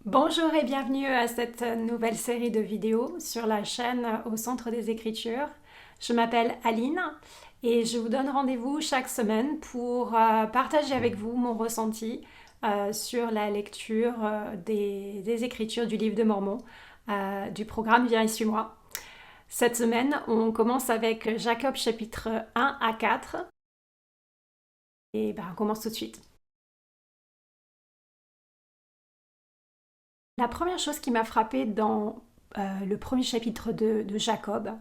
Bonjour et bienvenue à cette nouvelle série de vidéos sur la chaîne Au Centre des Écritures. Je m'appelle Aline et je vous donne rendez-vous chaque semaine pour partager avec vous mon ressenti sur la lecture des Écritures du Livre de Mormon, du programme Viens et suis-moi. Cette semaine, on commence avec Jacob chapitre 1 à 4 et on commence tout de suite. La première chose qui m'a frappée dans le premier chapitre de Jacob,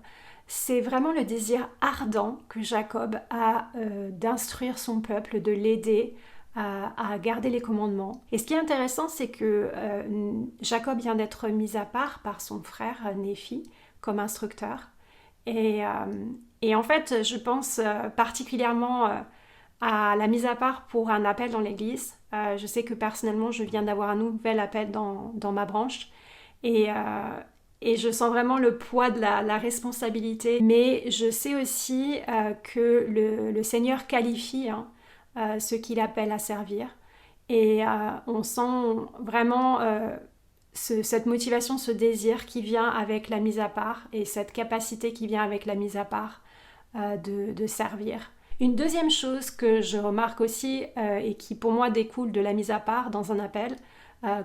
c'est vraiment le désir ardent que Jacob a d'instruire son peuple, de l'aider à garder les commandements. Et ce qui est intéressant, c'est que Jacob vient d'être mis à part par son frère Néphi comme instructeur. Et, euh, et en fait, je pense particulièrement à la mise à part pour un appel dans l'église. Je sais que personnellement, je viens d'avoir un nouvel appel dans ma branche et, euh, et je sens vraiment le poids de la responsabilité. Mais je sais aussi que le Seigneur qualifie ceux qu'il appelle à servir. Et on sent vraiment cette motivation, ce désir qui vient avec la mise à part et cette capacité qui vient avec la mise à part de servir. Une deuxième chose que je remarque aussi et qui pour moi découle de la mise à part dans un appel,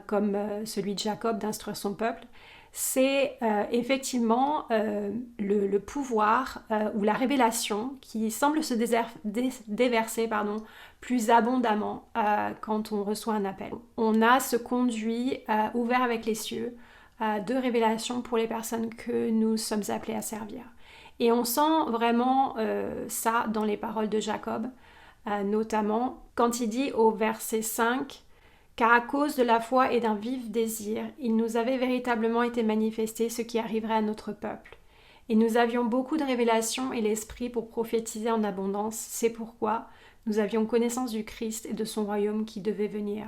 comme celui de Jacob d'instruire son peuple, c'est effectivement le pouvoir ou la révélation qui semble se déverser plus abondamment quand on reçoit un appel. On a ce conduit ouvert avec les cieux de révélation pour les personnes que nous sommes appelés à servir. Et on sent vraiment ça dans les paroles de Jacob, notamment quand il dit au verset 5 car à cause de la foi et d'un vif désir, il nous avait véritablement été manifesté ce qui arriverait à notre peuple. Et nous avions beaucoup de révélations et l'esprit pour prophétiser en abondance. C'est pourquoi nous avions connaissance du Christ et de son royaume qui devait venir.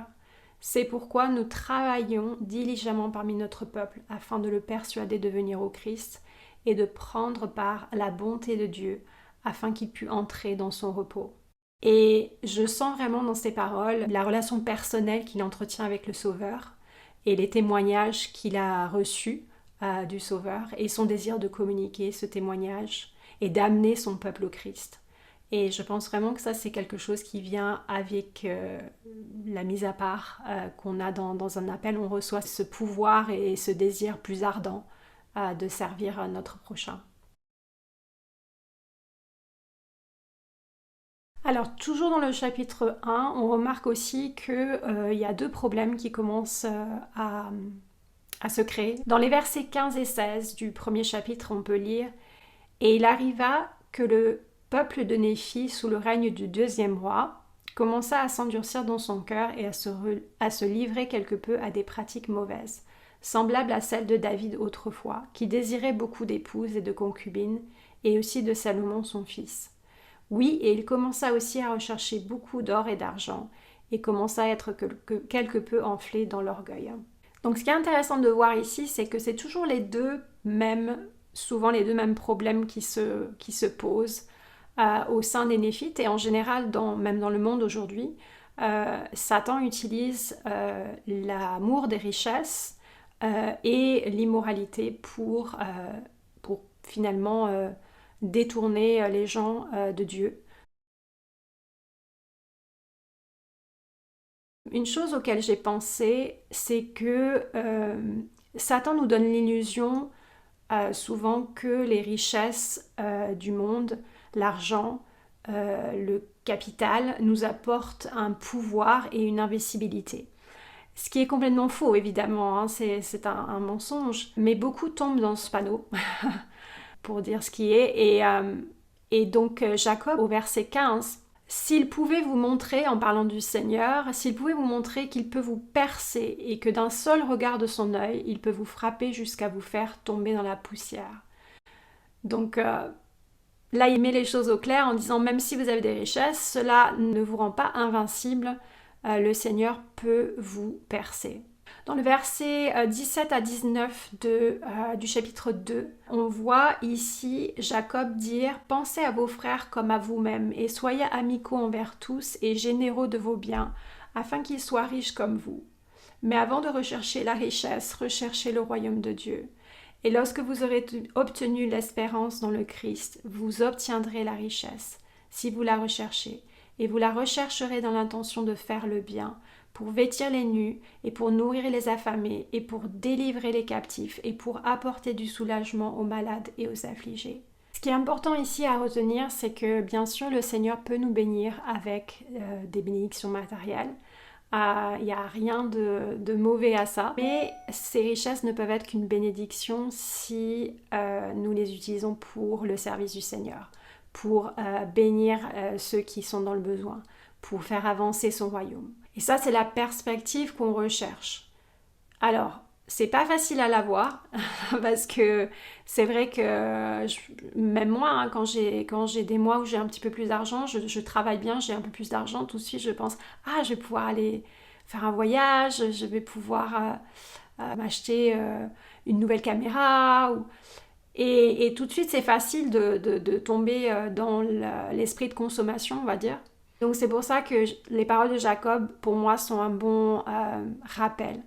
C'est pourquoi nous travaillons diligemment parmi notre peuple afin de le persuader de venir au Christ et de prendre part à la bonté de Dieu afin qu'il pût entrer dans son repos. Et je sens vraiment dans ces paroles la relation personnelle qu'il entretient avec le Sauveur et les témoignages qu'il a reçus du Sauveur et son désir de communiquer ce témoignage et d'amener son peuple au Christ. Et je pense vraiment que ça, c'est quelque chose qui vient avec la mise à part qu'on a dans un appel. On reçoit ce pouvoir et ce désir plus ardent de servir notre prochain. Alors, toujours dans le chapitre 1, on remarque aussi qu'il y a deux problèmes qui commencent à se créer. Dans les versets 15 et 16 du premier chapitre, on peut lire « Et il arriva que le peuple de Néphi, sous le règne du deuxième roi, commença à s'endurcir dans son cœur et à se livrer quelque peu à des pratiques mauvaises, semblables à celles de David autrefois, qui désirait beaucoup d'épouses et de concubines, et aussi de Salomon son fils. Oui, et il commença aussi à rechercher beaucoup d'or et d'argent, et commença à être quelque peu enflé dans l'orgueil. » Donc ce qui est intéressant de voir ici, c'est que c'est toujours souvent les deux mêmes problèmes qui se posent au sein des Néphites, et en général, même dans le monde aujourd'hui, Satan utilise l'amour des richesses et l'immoralité pour finalement détourner les gens de Dieu. Une chose auquel j'ai pensé, c'est que Satan nous donne l'illusion souvent que les richesses du monde, l'argent, le capital nous apportent un pouvoir et une invincibilité. Ce qui est complètement faux, évidemment, hein, c'est un mensonge. Mais beaucoup tombent dans ce panneau, pour dire ce qui est. Et donc Jacob, au verset 15, s'il pouvait vous montrer, en parlant du Seigneur, s'il pouvait vous montrer qu'il peut vous percer et que d'un seul regard de son œil, il peut vous frapper jusqu'à vous faire tomber dans la poussière. Donc là, il met les choses au clair en disant, même si vous avez des richesses, cela ne vous rend pas invincible, le Seigneur peut vous percer. Dans le verset 17 à 19 du chapitre 2, on voit ici Jacob dire « Pensez à vos frères comme à vous-même et soyez amicaux envers tous et généreux de vos biens, afin qu'ils soient riches comme vous. Mais avant de rechercher la richesse, recherchez le royaume de Dieu. Et lorsque vous aurez obtenu l'espérance dans le Christ, vous obtiendrez la richesse, si vous la recherchez. Et vous la rechercherez dans l'intention de faire le bien, pour vêtir les nus, et pour nourrir les affamés, et pour délivrer les captifs, et pour apporter du soulagement aux malades et aux affligés. Ce qui est important ici à retenir, c'est que bien sûr le Seigneur peut nous bénir avec des bénédictions matérielles. Il n'y a rien de mauvais à ça. Mais ces richesses ne peuvent être qu'une bénédiction si nous les utilisons pour le service du Seigneur, pour bénir ceux qui sont dans le besoin, pour faire avancer son royaume. Et ça, c'est la perspective qu'on recherche. Alors, c'est pas facile à l'avoir parce que c'est vrai que même moi, hein, quand j'ai des mois où j'ai un petit peu plus d'argent, je travaille bien, j'ai un peu plus d'argent, tout de suite je pense je vais pouvoir aller faire un voyage, je vais pouvoir m'acheter une nouvelle caméra et tout de suite c'est facile de tomber dans l'esprit de consommation, on va dire. Donc c'est pour ça que les paroles de Jacob pour moi sont un bon rappel.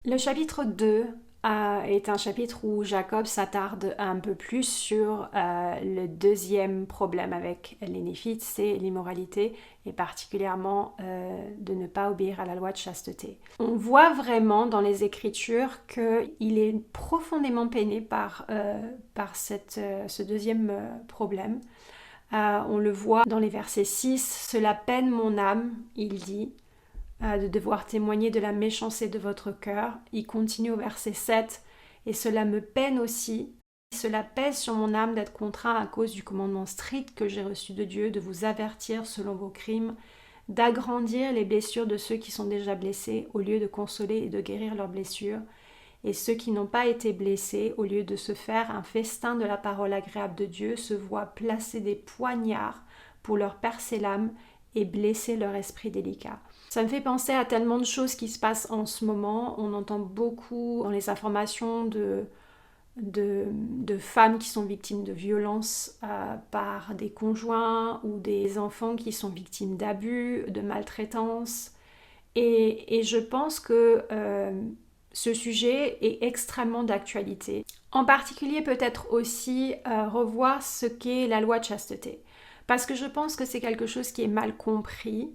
Le chapitre 2 est un chapitre où Jacob s'attarde un peu plus sur le deuxième problème avec les Néphites, c'est l'immoralité et particulièrement de ne pas obéir à la loi de chasteté. On voit vraiment dans les Écritures qu'il est profondément peiné par ce deuxième problème. On le voit dans les versets 6, « Cela peine mon âme », il dit, de devoir témoigner de la méchanceté de votre cœur. Il continue au verset 7, « Et cela me peine aussi, cela pèse sur mon âme d'être contraint à cause du commandement strict que j'ai reçu de Dieu de vous avertir selon vos crimes, d'agrandir les blessures de ceux qui sont déjà blessés au lieu de consoler et de guérir leurs blessures, et ceux qui n'ont pas été blessés, au lieu de se faire un festin de la parole agréable de Dieu, se voient placer des poignards pour leur percer l'âme et blesser leur esprit délicat. » Ça me fait penser à tellement de choses qui se passent en ce moment. On entend beaucoup dans les informations de femmes qui sont victimes de violences par des conjoints ou des enfants qui sont victimes d'abus, de maltraitance. Et je pense que ce sujet est extrêmement d'actualité. En particulier peut-être aussi revoir ce qu'est la loi de chasteté. Parce que je pense que c'est quelque chose qui est mal compris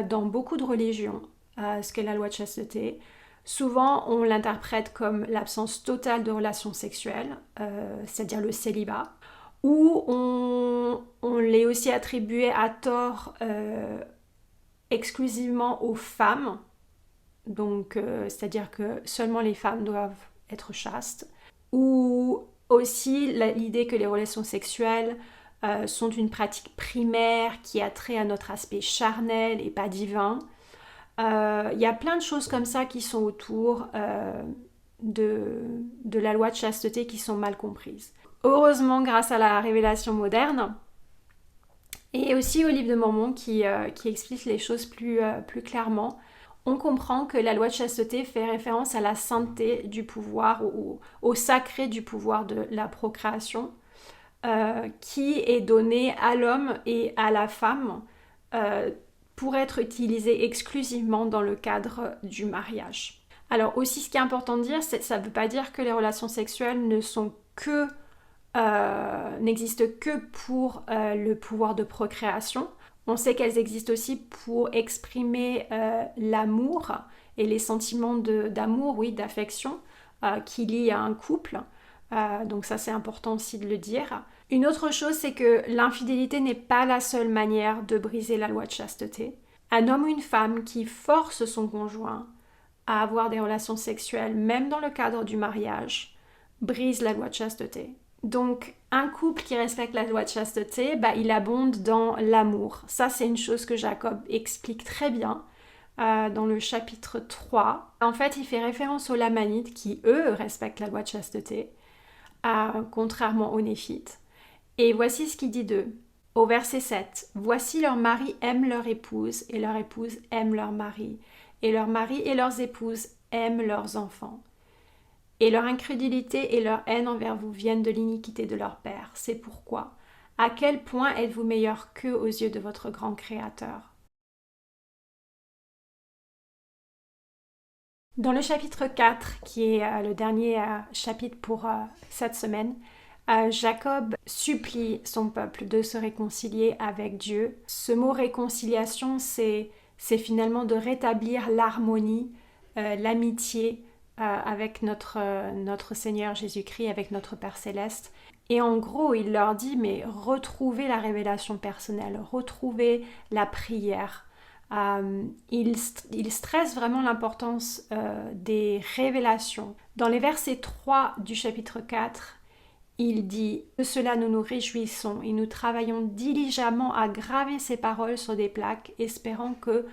dans beaucoup de religions, ce qu'est la loi de chasteté. Souvent, on l'interprète comme l'absence totale de relations sexuelles, c'est-à-dire le célibat, ou on l'est aussi attribué à tort exclusivement aux femmes, donc c'est-à-dire que seulement les femmes doivent être chastes, ou aussi l'idée que les relations sexuelles sont une pratique primaire qui a trait à notre aspect charnel et pas divin. Y a plein de choses comme ça qui sont autour de la loi de chasteté qui sont mal comprises. Heureusement, grâce à la révélation moderne, et aussi au livre de Mormon qui explique les choses plus clairement, on comprend que la loi de chasteté fait référence à la sainteté du pouvoir, au sacré du pouvoir de la procréation, qui est donné à l'homme et à la femme pour être utilisé exclusivement dans le cadre du mariage. Alors aussi, ce qui est important de dire, ça ne veut pas dire que les relations sexuelles n'existent que pour le pouvoir de procréation. On sait qu'elles existent aussi pour exprimer l'amour et les sentiments d'amour, oui, d'affection qui lient à un couple. Donc ça, c'est important aussi de le dire. Une autre chose, c'est que l'infidélité n'est pas la seule manière de briser la loi de chasteté. Un homme ou une femme qui force son conjoint à avoir des relations sexuelles, même dans le cadre du mariage, brise la loi de chasteté. Donc, un couple qui respecte la loi de chasteté, il abonde dans l'amour. Ça, c'est une chose que Jacob explique très bien dans le chapitre 3. En fait, il fait référence aux Lamanites qui, eux, respectent la loi de chasteté, contrairement aux Néphites. Et voici ce qu'il dit d'eux. Au verset 7, « Voici leurs maris aiment leur épouse, et leur épouse aime leur mari, et leurs maris et leurs épouses aiment leurs enfants. Et leur incrédulité et leur haine envers vous viennent de l'iniquité de leur père. C'est pourquoi. À quel point êtes-vous meilleurs qu'eux aux yeux de votre grand Créateur? Dans le chapitre 4, qui est le dernier chapitre pour cette semaine, Jacob supplie son peuple de se réconcilier avec Dieu. Ce mot réconciliation, c'est finalement de rétablir l'harmonie, l'amitié avec notre Seigneur Jésus-Christ, avec notre Père Céleste. Et en gros, il leur dit, mais retrouvez la révélation personnelle, retrouvez la prière. Il stresse vraiment l'importance des révélations. Dans les versets 3 du chapitre 4, il dit « De cela nous nous réjouissons et nous travaillons diligemment à graver ces paroles sur des plaques, espérant que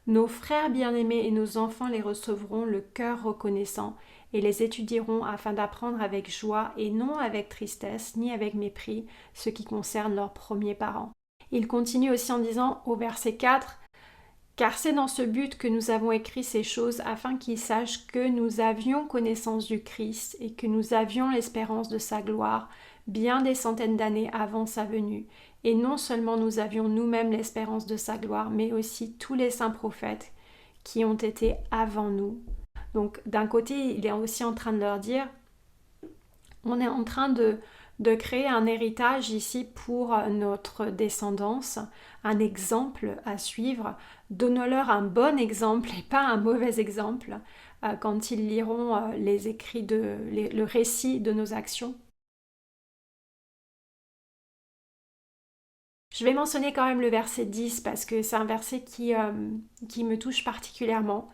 nos frères bien-aimés et nos enfants les recevront le cœur reconnaissant et les étudieront afin d'apprendre avec joie et non avec tristesse ni avec mépris ce qui concerne leurs premiers parents. » Il continue aussi en disant au verset 4 « Car c'est dans ce but que nous avons écrit ces choses afin qu'ils sachent que nous avions connaissance du Christ et que nous avions l'espérance de sa gloire bien des centaines d'années avant sa venue. Et non seulement nous avions nous-mêmes l'espérance de sa gloire, mais aussi tous les saints prophètes qui ont été avant nous. » Donc d'un côté, il est aussi en train de leur dire, on est en train de créer un héritage ici pour notre descendance, un exemple à suivre. Donnons-leur un bon exemple et pas un mauvais exemple quand ils liront les écrits le récit de nos actions. Je vais mentionner quand même le verset 10 parce que c'est un verset qui me touche particulièrement,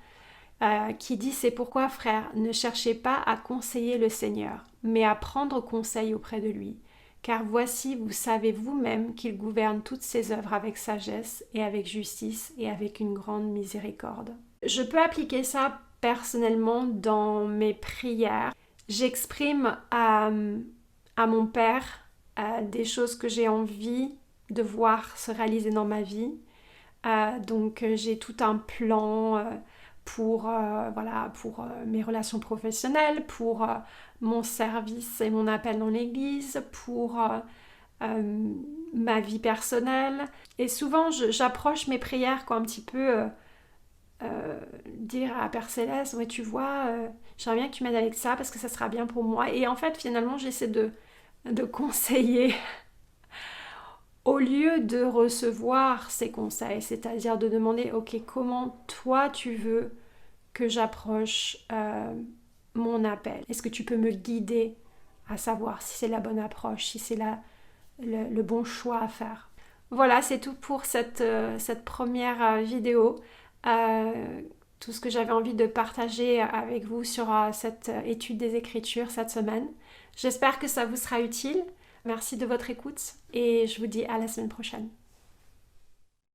qui dit « C'est pourquoi, frères, ne cherchez pas à conseiller le Seigneur, mais à prendre conseil auprès de lui. Car voici, vous savez vous-même qu'il gouverne toutes ses œuvres avec sagesse et avec justice et avec une grande miséricorde. » Je peux appliquer ça personnellement dans mes prières. J'exprime à mon Père des choses que j'ai envie de voir se réaliser dans ma vie. Donc j'ai tout un plan pour mes relations professionnelles, pour mon service et mon appel dans l'église, pour ma vie personnelle. Et souvent j'approche mes prières un petit peu dire à Père Céleste, ouais, tu vois, j'aimerais bien que tu m'aides avec ça parce que ça sera bien pour moi. Et en fait finalement j'essaie de conseiller au lieu de recevoir ces conseils, c'est-à-dire de demander, ok, comment toi tu veux que j'approche mon appel? Est-ce que tu peux me guider à savoir si c'est la bonne approche, si c'est le bon choix à faire? Voilà, c'est tout pour cette première vidéo. Tout ce que j'avais envie de partager avec vous sur cette étude des Écritures cette semaine. J'espère que ça vous sera utile. Merci de votre écoute et je vous dis à la semaine prochaine.